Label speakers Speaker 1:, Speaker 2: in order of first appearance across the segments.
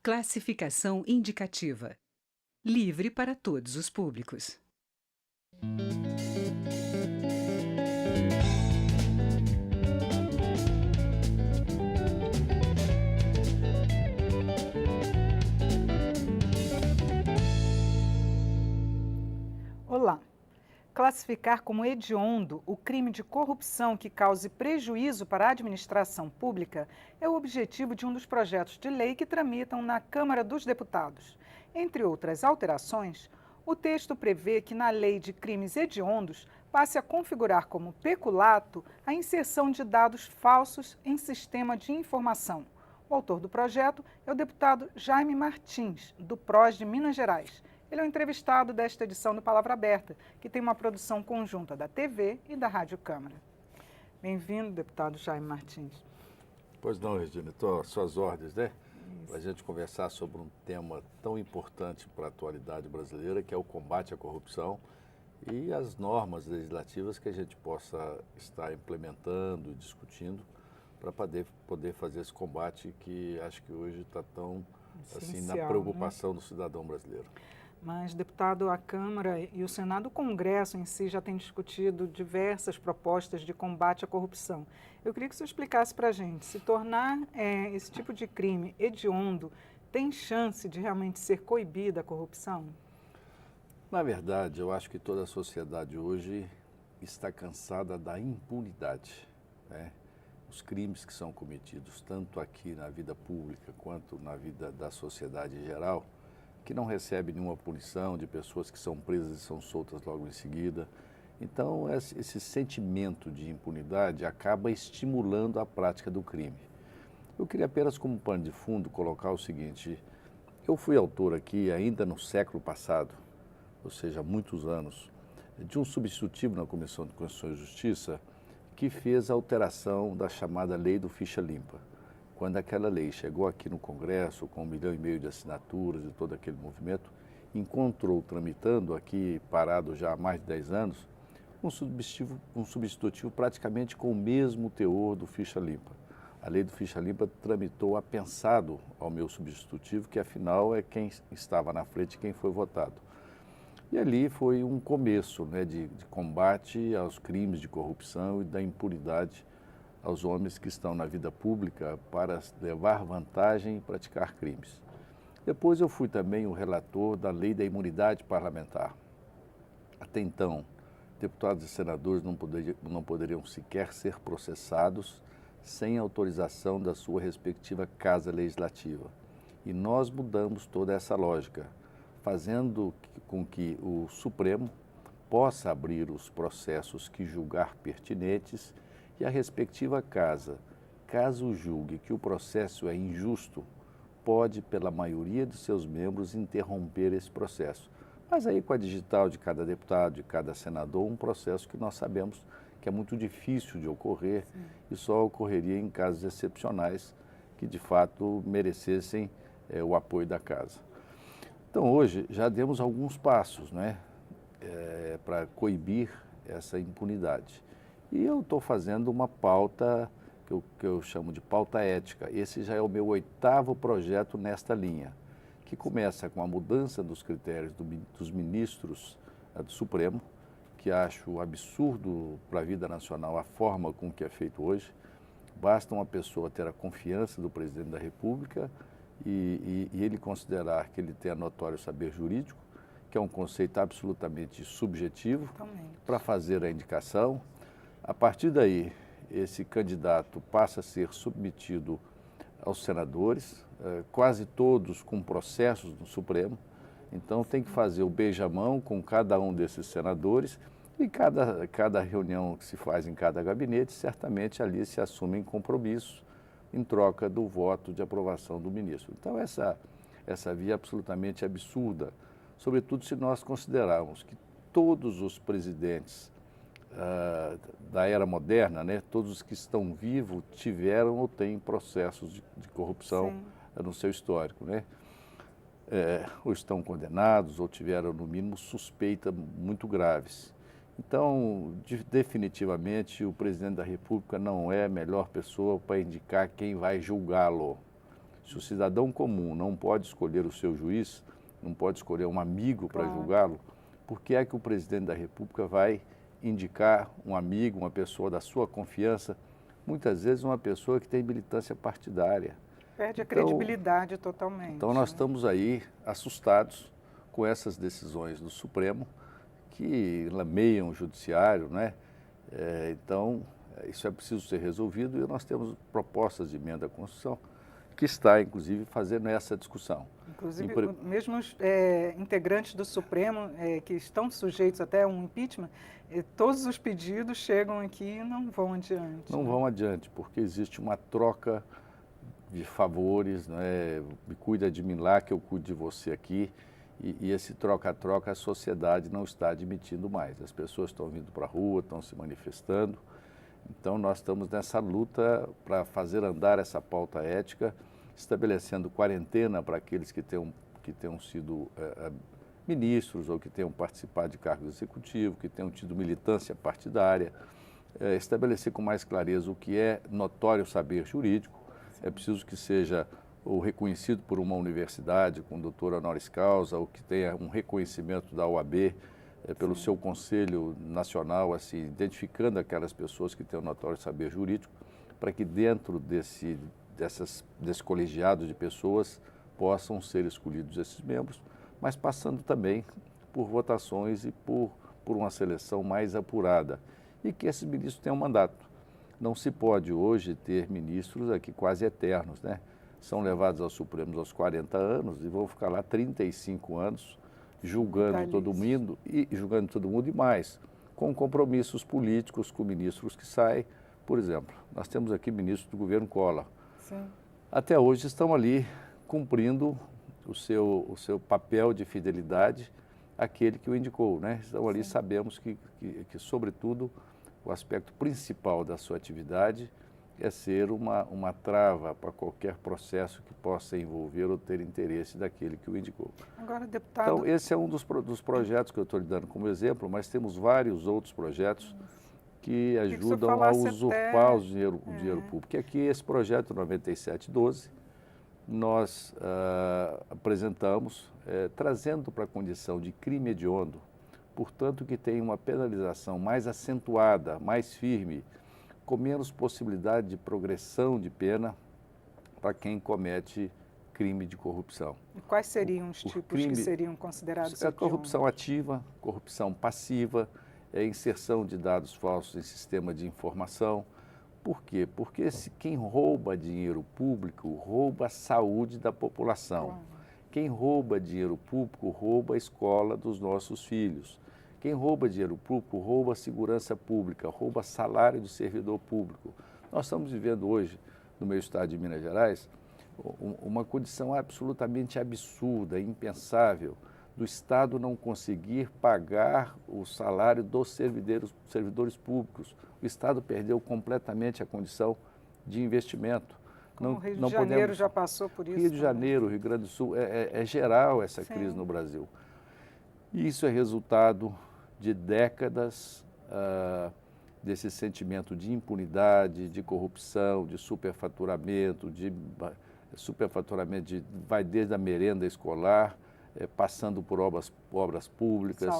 Speaker 1: Classificação indicativa. Livre para todos os públicos.
Speaker 2: Olá! Classificar como hediondo o crime de corrupção que cause prejuízo para a administração pública é o objetivo de um dos projetos de lei que tramitam na Câmara dos Deputados. Entre outras alterações, o texto prevê que na lei de crimes hediondos passe a configurar como peculato a inserção de dados falsos em sistema de informação. O autor do projeto é o deputado Jaime Martins, do PROS de Minas Gerais. Ele é o entrevistado desta edição do Palavra Aberta, que tem uma produção conjunta da TV e da Rádio Câmara. Bem-vindo, deputado Jaime Martins.
Speaker 3: Pois não, Regina, estou às suas ordens, né? Para a gente conversar sobre um tema tão importante para a atualidade brasileira, que é o combate à corrupção e as normas legislativas que a gente possa estar implementando e discutindo para poder fazer esse combate que acho que hoje está tão assim, na preocupação do cidadão brasileiro.
Speaker 2: Mas, deputado, a Câmara e o Senado, o Congresso em si já tem discutido diversas propostas de combate à corrupção. Eu queria que você explicasse para a gente, se tornar esse tipo de crime hediondo, tem chance de realmente ser coibida a corrupção?
Speaker 3: Na verdade, eu acho que toda a sociedade hoje está cansada da impunidade, né? Os crimes que são cometidos, tanto aqui na vida pública quanto na vida da sociedade em geral, que não recebe nenhuma punição, de pessoas que são presas e são soltas logo em seguida. Então, esse sentimento de impunidade acaba estimulando a prática do crime. Eu queria apenas, como pano de fundo, colocar o seguinte: eu fui autor aqui, ainda no século passado, ou seja, há muitos anos, de um substitutivo na Comissão de Constituição e Justiça que fez a alteração da chamada Lei do Ficha Limpa. Quando aquela lei chegou aqui no Congresso, com 1,5 milhão de assinaturas e todo aquele movimento, encontrou tramitando aqui, parado já há mais de 10 anos, um substitutivo praticamente com o mesmo teor do Ficha Limpa. A lei do Ficha Limpa tramitou apensado ao meu substitutivo, que afinal é quem estava na frente e quem foi votado. E ali foi um começo, né, de combate aos crimes de corrupção e da impunidade aos homens que estão na vida pública para levar vantagem e praticar crimes. Depois eu fui também o relator da Lei da Imunidade Parlamentar. Até então, deputados e senadores não poderiam sequer ser processados sem autorização da sua respectiva Casa Legislativa. E nós mudamos toda essa lógica, fazendo com que o Supremo possa abrir os processos que julgar pertinentes e a respectiva casa, caso julgue que o processo é injusto, pode, pela maioria de seus membros, interromper esse processo. Mas aí, com a digital de cada deputado, de cada senador, um processo que nós sabemos que é muito difícil de ocorrer. Sim. E só ocorreria em casos excepcionais que, de fato, merecessem o apoio da casa. Então, hoje, já demos alguns passos, né, para coibir essa impunidade. E eu estou fazendo uma pauta que eu chamo de pauta ética. Esse já é o meu 8º projeto nesta linha, que começa com a mudança dos critérios dos ministros do Supremo, que acho absurdo para a vida nacional a forma com que é feito hoje. Basta uma pessoa ter a confiança do presidente da República e ele considerar que ele tem a notório saber jurídico, que é um conceito absolutamente subjetivo, para fazer a indicação. A partir daí, esse candidato passa a ser submetido aos senadores, quase todos com processos no Supremo. Então, tem que fazer o beijamão com cada um desses senadores e cada reunião que se faz em cada gabinete, certamente ali se assumem compromissos em troca do voto de aprovação do ministro. Então, essa via é absolutamente absurda, sobretudo se nós considerarmos que todos os presidentes da era moderna, né, todos os que estão vivos tiveram ou têm processos de corrupção no seu histórico, né? Ou estão condenados ou tiveram, no mínimo, suspeitas muito graves. Então, definitivamente, o presidente da República não é a melhor pessoa para indicar quem vai julgá-lo. Se o cidadão comum não pode escolher o seu juiz, não pode escolher um amigo para julgá-lo, por que é que o presidente da República vai indicar um amigo, uma pessoa da sua confiança, muitas vezes uma pessoa que tem militância partidária?
Speaker 2: Perde a credibilidade totalmente.
Speaker 3: Então nós estamos aí assustados com essas decisões do Supremo que lameiam o judiciário, né? Então isso é preciso ser resolvido e nós temos propostas de emenda à Constituição que está, inclusive, fazendo essa discussão.
Speaker 2: Inclusive, mesmo os integrantes do Supremo, que estão sujeitos até a um impeachment, todos os pedidos chegam aqui e não vão adiante.
Speaker 3: Não vão adiante, porque existe uma troca de favores, né? Me cuida de mim lá, que eu cuido de você aqui. E esse troca-troca a sociedade não está admitindo mais. As pessoas estão vindo para a rua, estão se manifestando. Então, nós estamos nessa luta para fazer andar essa pauta ética, estabelecendo quarentena para aqueles que tenham sido ministros ou que tenham participado de cargos executivos, que tenham tido militância partidária, estabelecer com mais clareza o que é notório saber jurídico. É preciso que seja ou reconhecido por uma universidade com doutor honoris causa, ou que tenha um reconhecimento da OAB, pelo seu Conselho Nacional, assim, identificando aquelas pessoas que têm um notório saber jurídico, para que dentro desse colegiado de pessoas possam ser escolhidos esses membros, mas passando também por votações e por uma seleção mais apurada. E que esses ministros tenham mandato. Não se pode hoje ter ministros aqui quase eternos, né? São levados ao Supremo aos 40 anos e vão ficar lá 35 anos, julgando todo mundo e mais, com compromissos políticos com ministros que saem. Por exemplo, nós temos aqui ministros do governo Collor.
Speaker 2: Sim.
Speaker 3: Até hoje estão ali cumprindo o seu papel de fidelidade àquele que o indicou, né? Estão ali, sabemos que, sobretudo, o aspecto principal da sua atividade é ser uma trava para qualquer processo que possa envolver ou ter interesse daquele que o indicou.
Speaker 2: Agora, deputado...
Speaker 3: Então, esse é um dos projetos que eu estou lhe dando como exemplo, mas temos vários outros projetos que ajudam a usurpar o dinheiro público. E aqui, esse projeto 9712, nós apresentamos, trazendo para a condição de crime hediondo, portanto, que tem uma penalização mais acentuada, mais firme, com menos possibilidade de progressão de pena para quem comete crime de corrupção.
Speaker 2: E quais seriam os tipos que seriam considerados?
Speaker 3: A corrupção ativa, corrupção passiva, inserção de dados falsos em sistema de informação. Por quê? Porque quem rouba dinheiro público rouba a saúde da população. Quem rouba dinheiro público rouba a escola dos nossos filhos. Quem rouba dinheiro público rouba a segurança pública, rouba salário do servidor público. Nós estamos vivendo hoje, no meu estado de Minas Gerais, uma condição absolutamente absurda, impensável, do Estado não conseguir pagar o salário dos servidores públicos. O Estado perdeu completamente a condição de investimento.
Speaker 2: O Rio de Janeiro já passou por isso.
Speaker 3: Rio de Janeiro, Rio Grande do Sul, é geral essa crise no Brasil. E isso é resultado de décadas desse sentimento de impunidade, de corrupção, de superfaturamento, vai desde a merenda escolar, passando por obras públicas,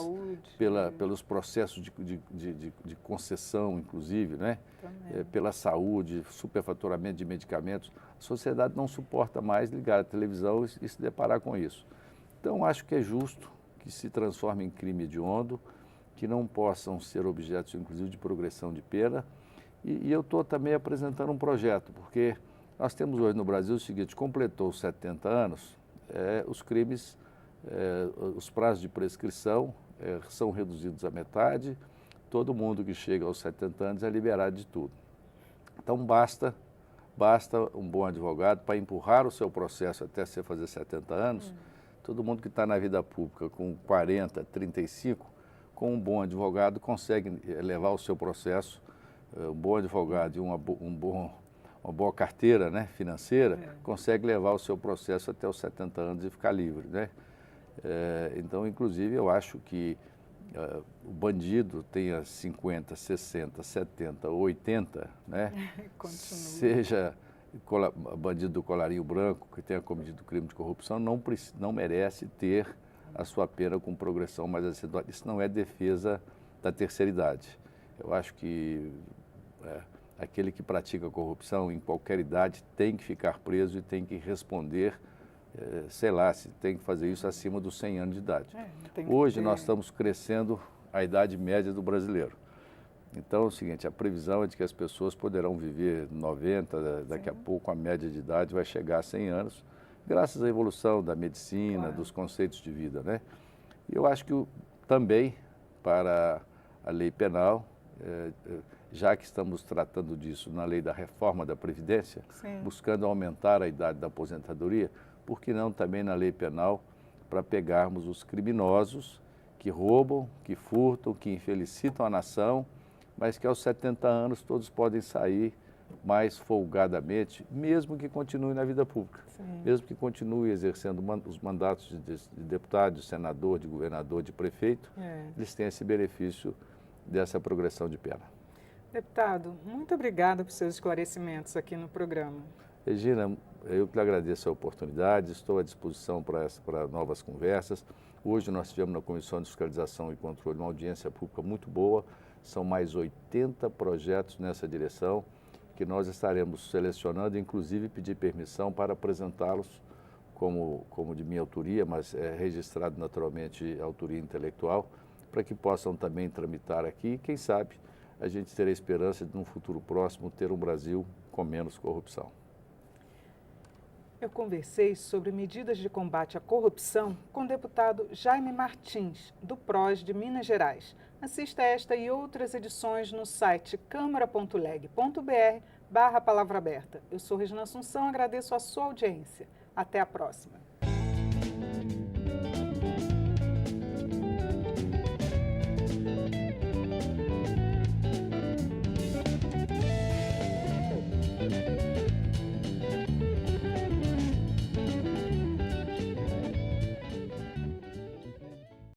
Speaker 3: pelos processos de concessão, inclusive, né? Pela saúde, superfaturamento de medicamentos. A sociedade não suporta mais ligar a televisão e se deparar com isso. Então, acho que é justo que se transforme em crime hediondo, que não possam ser objetos, inclusive, de progressão de pena. E eu estou também apresentando um projeto, porque nós temos hoje no Brasil o seguinte: completou 70 anos, os crimes, os prazos de prescrição são reduzidos à metade, todo mundo que chega aos 70 anos é liberado de tudo. Então, basta um bom advogado para empurrar o seu processo até você fazer 70 anos. Todo mundo que está na vida pública com 40, 35, com um bom advogado consegue levar o seu processo, um bom advogado e uma boa carteira, né, financeira, consegue levar o seu processo até os 70 anos e ficar livre, né? Então, inclusive, eu acho que o bandido tenha 50, 60, 70, 80, né? bandido do colarinho branco que tenha cometido crime de corrupção não merece ter a sua pena com progressão mais acentuada. Isso não é defesa da terceira idade. Eu acho que aquele que pratica corrupção em qualquer idade tem que ficar preso e tem que responder, sei lá, se tem que fazer isso acima dos 100 anos de idade. Hoje nós estamos crescendo a idade média do brasileiro. Então é o seguinte, a previsão é de que as pessoas poderão viver 90, daqui a pouco a média de idade vai chegar a 100 anos, graças à evolução da medicina, dos conceitos de vida, né? E eu acho que também para a lei penal, já que estamos tratando disso na lei da reforma da Previdência, buscando aumentar a idade da aposentadoria, por que não também na lei penal para pegarmos os criminosos que roubam, que furtam, que infelicitam a nação, mas que aos 70 anos todos podem sair mais folgadamente, mesmo que continue na vida pública, mesmo que continue exercendo os mandatos de deputado, de senador, de governador, de prefeito, eles têm esse benefício dessa progressão de pena.
Speaker 2: Deputado, muito obrigada por seus esclarecimentos aqui no programa.
Speaker 3: Regina, eu que lhe agradeço a oportunidade, estou à disposição para novas conversas. Hoje nós tivemos na Comissão de Fiscalização e Controle uma audiência pública muito boa, são mais 80 projetos nessa direção, que nós estaremos selecionando, inclusive pedir permissão para apresentá-los como de minha autoria, mas é registrado naturalmente a autoria intelectual, para que possam também tramitar aqui e, quem sabe, a gente ter a esperança de, num futuro próximo, ter um Brasil com menos corrupção.
Speaker 2: Eu conversei sobre medidas de combate à corrupção com o deputado Jaime Martins, do PROS de Minas Gerais. Assista esta e outras edições no site câmara.leg.br/palavra aberta. Eu sou Regina Assunção, agradeço a sua audiência. Até a próxima.